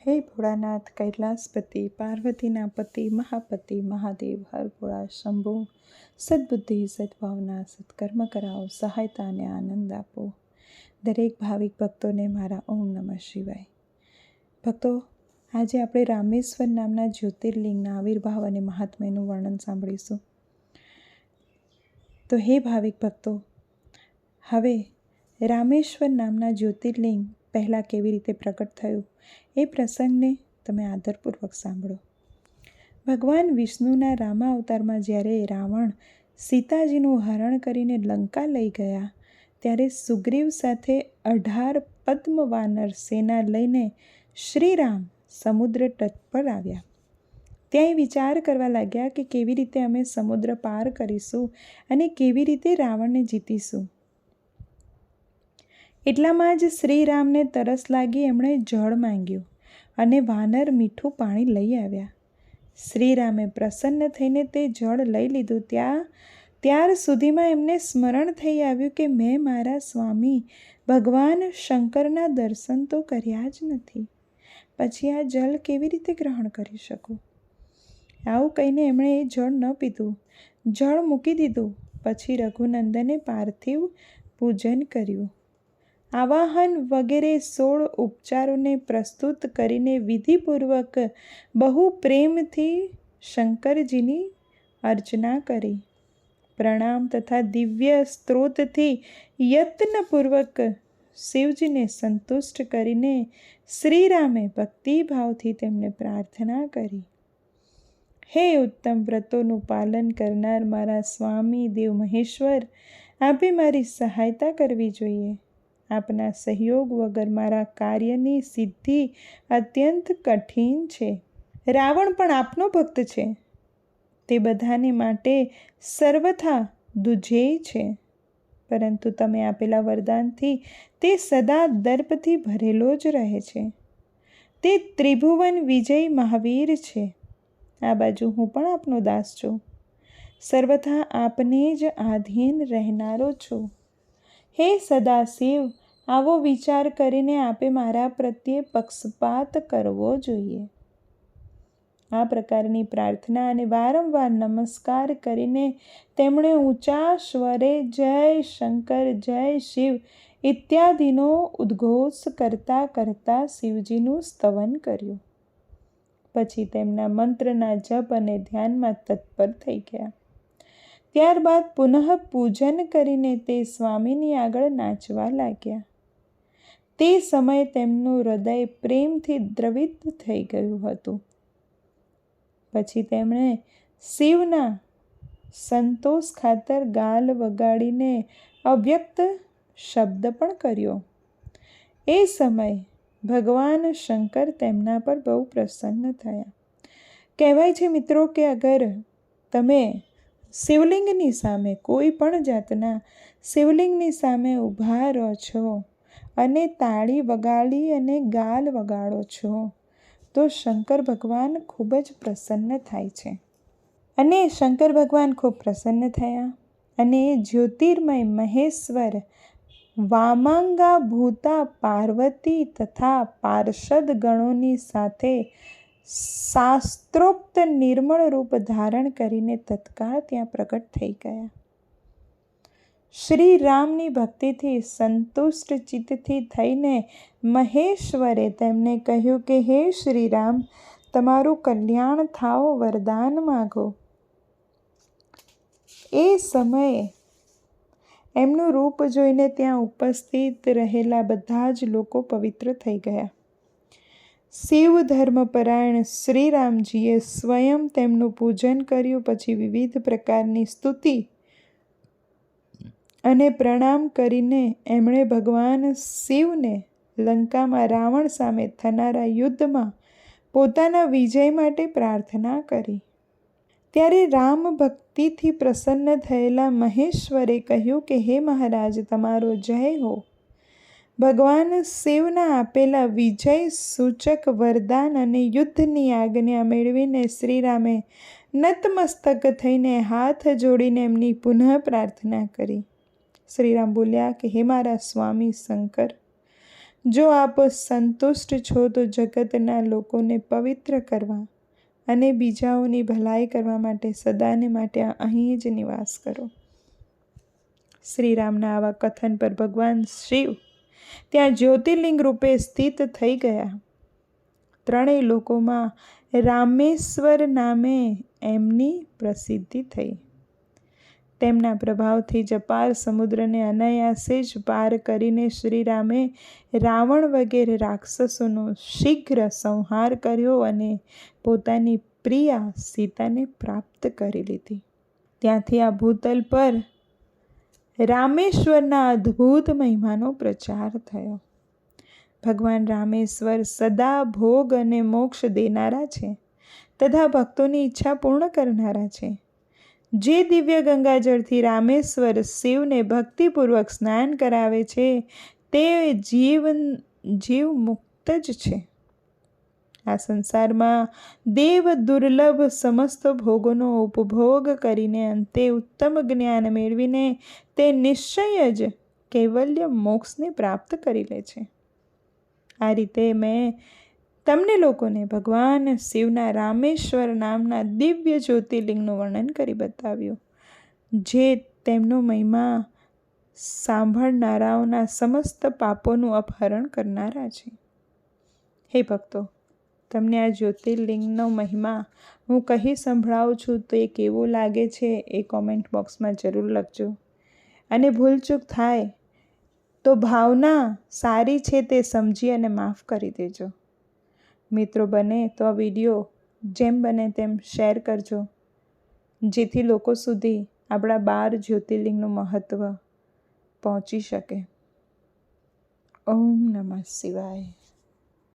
હે ભોળાનાથ કૈલાસપતિ, પાર્વતીના પતિ, મહાપતિ, મહાદેવ, હર ભોળા શંભુ, સદબુદ્ધિ, સદભાવના, સત્કર્મ કરાવો, સહાયતા અને આનંદ આપો. દરેક ભાવિક ભક્તોને મારા ઓમ નમઃ શિવાય. ભક્તો, આજે આપણે રામેશ્વર નામના જ્યોતિર્લિંગના આવિર્ભાવ અને મહાત્મ્યનું વર્ણન સાંભળીશું. તો હે ભાવિક ભક્તો, હવે રામેશ્વર નામના જ્યોતિર્લિંગ પહેલાં કેવી રીતે પ્રગટ થયું એ પ્રસંગને તમે આદરપૂર્વક સાંભળો. ભગવાન વિષ્ણુના રામા અવતારમાં જ્યારે રાવણ સીતાજીનું હરણ કરીને લંકા લઈ ગયા, ત્યારે સુગ્રીવ સાથે 18 પદ્મ વાનર સેના લઈને શ્રીરામ સમુદ્ર તટ પર આવ્યા. ત્યાં એ વિચાર કરવા લાગ્યા કે કેવી રીતે અમે સમુદ્ર પાર કરીશું અને કેવી રીતે રાવણને જીતીશું. એટલામાં જ શ્રીરામને તરસ લાગી. એમણે જળ માંગ્યું અને વાનર મીઠું પાણી લઈ આવ્યા. શ્રીરામે પ્રસન્ન થઈને તે જળ લઈ લીધું. ત્યાર સુધીમાં એમને સ્મરણ થઈ આવ્યું કે મેં મારા સ્વામી ભગવાન શંકરના દર્શન તો કર્યા જ નથી, પછી આ જળ કેવી રીતે ગ્રહણ કરી શકું. આવું કહીને એમણે એ જળ ન પીધું, જળ મૂકી દીધું. પછી રઘુનંદને પાર્થિવ પૂજન કર્યું. આવાહન વગેરે 16 ઉપચારોને પ્રસ્તુત કરીને વિધિપૂર્વક બહુ પ્રેમથી શંકરજીની અર્ચના કરી. પ્રણામ તથા દિવ્ય સ્ત્રોતથી યત્નપૂર્વક શિવજીને સંતુષ્ટ કરીને શ્રીરામે ભક્તિભાવથી તેમને પ્રાર્થના કરી. હે ઉત્તમ વ્રતોનું પાલન કરનાર મારા સ્વામી દેવ મહેશ્વર, આપે મારી સહાયતા કરવી જોઈએ. આપના સહયોગ વગર મારા કાર્યની સિદ્ધિ અત્યંત કઠિન છે. રાવણ પણ આપનો ભક્ત છે. તે બધાને માટે સર્વથા દુધેય છે, પરંતુ તમે આપેલા વરદાનથી તે સદા દર્પથી ભરેલો જ રહે છે. તે ત્રિભુવન વિજય મહાવીર છે. આ બાજુ હું પણ આપનો દાસ છું, સર્વથા આપને જ આધીન રહેનારો છું. હે સદાશિવ, આવો વિચાર કરીને આપે મારા પ્રત્યે પક્ષપાત કરવો જોઈએ. આ પ્રકારની પ્રાર્થના અને વારંવાર નમસ્કાર કરીને તેમણે ઊંચા સ્વરે જય શંકર, જય શિવ ઇત્યાદિનો ઉદ્ઘોષ કરતાં કરતાં શિવજીનું સ્તવન કર્યું. પછી તેમના મંત્રના જપ અને ધ્યાનમાં તત્પર થઈ ગયા. ત્યારબાદ પુનઃ પૂજન કરીને તે સ્વામીની આગળ નાચવા લાગ્યા. તે સમયે તેમનું હૃદય પ્રેમથી દ્રવિત થઈ ગયું હતું. પછી તેમણે શિવના સંતોષ ખાતર ગાલ વગાડીને અવ્યક્ત શબ્દ પણ કર્યો. એ સમયે ભગવાન શંકર તેમના પર બહુ પ્રસન્ન થયા. કહેવાય છે મિત્રો કે અગર તમે શિવલિંગની સામે, કોઈ પણ જાતના શિવલિંગની સામે ઊભા રહો છો અને તાળી વગાડી અને ગાલ વગાડો છો, તો શંકર ભગવાન ખૂબ જ પ્રસન્ન થાય છે. અને શંકર ભગવાન ખૂબ પ્રસન્ન થયા અને એ જ્યોતિર્મય મહેશ્વર વામાંગા ભૂતા પાર્વતી તથા પાર્ષદ ગણોની સાથે શાસ્ત્રોક્ત નિર્મળ રૂપ ધારણ કરીને તત્કાળ ત્યાં પ્રગટ થઈ ગયા. શ્રી રામની ભક્તિથી સંતુષ્ટ ચિત્તથી થઈને મહેશ્વરે તેમને કહ્યું કે હે શ્રી રામ, તમારું કલ્યાણ થાઓ, વરદાન માગો. એ સમયે એમનું રૂપ જોઈને ત્યાં ઉપસ્થિત રહેલા બધા જ લોકો પવિત્ર થઈ ગયા. શિવ ધર્મપરાયણ શ્રીરામજીએ સ્વયં તેમનું પૂજન કર્યું. પછી વિવિધ પ્રકારની સ્તુતિ અને પ્રણામ કરીને એમણે ભગવાન શિવને લંકામાં રાવણ સામે થનારા યુદ્ધમાં પોતાના વિજય માટે પ્રાર્થના કરી. ત્યારે રામ ભક્તિથી પ્રસન્ન થયેલા મહેશ્વરે કહ્યું કે હે મહારાજ, તમારો જય હો. ભગવાન શિવના આપેલા વિજય સૂચક વરદાન અને યુદ્ધની આજ્ઞા મેળવીને શ્રીરામે નતમસ્તક થઈને હાથ જોડીને એમની પુનઃ પ્રાર્થના કરી. શ્રીરામ બોલ્યા કે હે મારા સ્વામી શંકર, જો આપ સંતુષ્ટ છો તો જગતના લોકોને પવિત્ર કરવા અને બીજાઓની ભલાઈ કરવા માટે સદાને માટે અહીં જ નિવાસ કરો. શ્રીરામના આવા કથન પર ભગવાન શિવ ત્યાં જ્યોતિર્લિંગ રૂપે સ્થિત થઈ ગયા. ત્રણેય લોકોમાં રામેશ્વર નામે એમની પ્રસિદ્ધિ થઈ. તેમના પ્રભાવથી જ અપાર સમુદ્રને અનાયાસે જ પાર કરીને શ્રીરામે રાવણ વગેરે રાક્ષસોનો શીઘ્ર સંહાર કર્યો અને પોતાની પ્રિયા સીતાને પ્રાપ્ત કરી લીધી. ત્યાંથી આ ભૂતલ પર રામેશ્વરના અદ્ભુત મહિમાનો પ્રચાર થયો. ભગવાન રામેશ્વર સદા ભોગ અને મોક્ષ દેનારા છે તથા ભક્તોની ઈચ્છા પૂર્ણ કરનારા છે. જે દિવ્ય ગંગાજળથી રામેશ્વર શિવને ભક્તિપૂર્વક સ્નાન કરાવે છે તે જીવ મુક્ત જ છે. આ સંસારમાં દેવ દુર્લભ સમસ્ત ભોગોનો ઉપભોગ કરીને અંતે ઉત્તમ જ્ઞાન મેળવીને તે નિશ્ચય જ કૈવલ્ય મોક્ષને પ્રાપ્ત કરી લે છે. આ રીતે મેં તમને લોકોને ભગવાન શિવના રામેશ્વર નામના દિવ્ય જ્યોતિર્લિંગનું વર્ણન કરી બતાવ્યું, જે તેમનો મહિમા સાંભળનારાઓના સમસ્ત પાપોનું અપહરણ કરનારા છે. હે ભક્તો, તમને આ જ્યોતિર્લિંગનો મહિમા હું કહી સંભળાવું છું તો એ કેવો લાગે છે એ કોમેન્ટ બોક્સમાં જરૂર લખજો. અને ભૂલચૂક થાય તો ભાવના સારી છે તે સમજી અને માફ કરી દેજો. મિત્રો બને તો આ વિડીયો જેમ બને તેમ શેર કરજો, જેથી લોકો સુધી આપણા 12 જ્યોતિર્લિંગનું મહત્ત્વ પહોંચી શકે. ઓમ નમઃ શિવાય.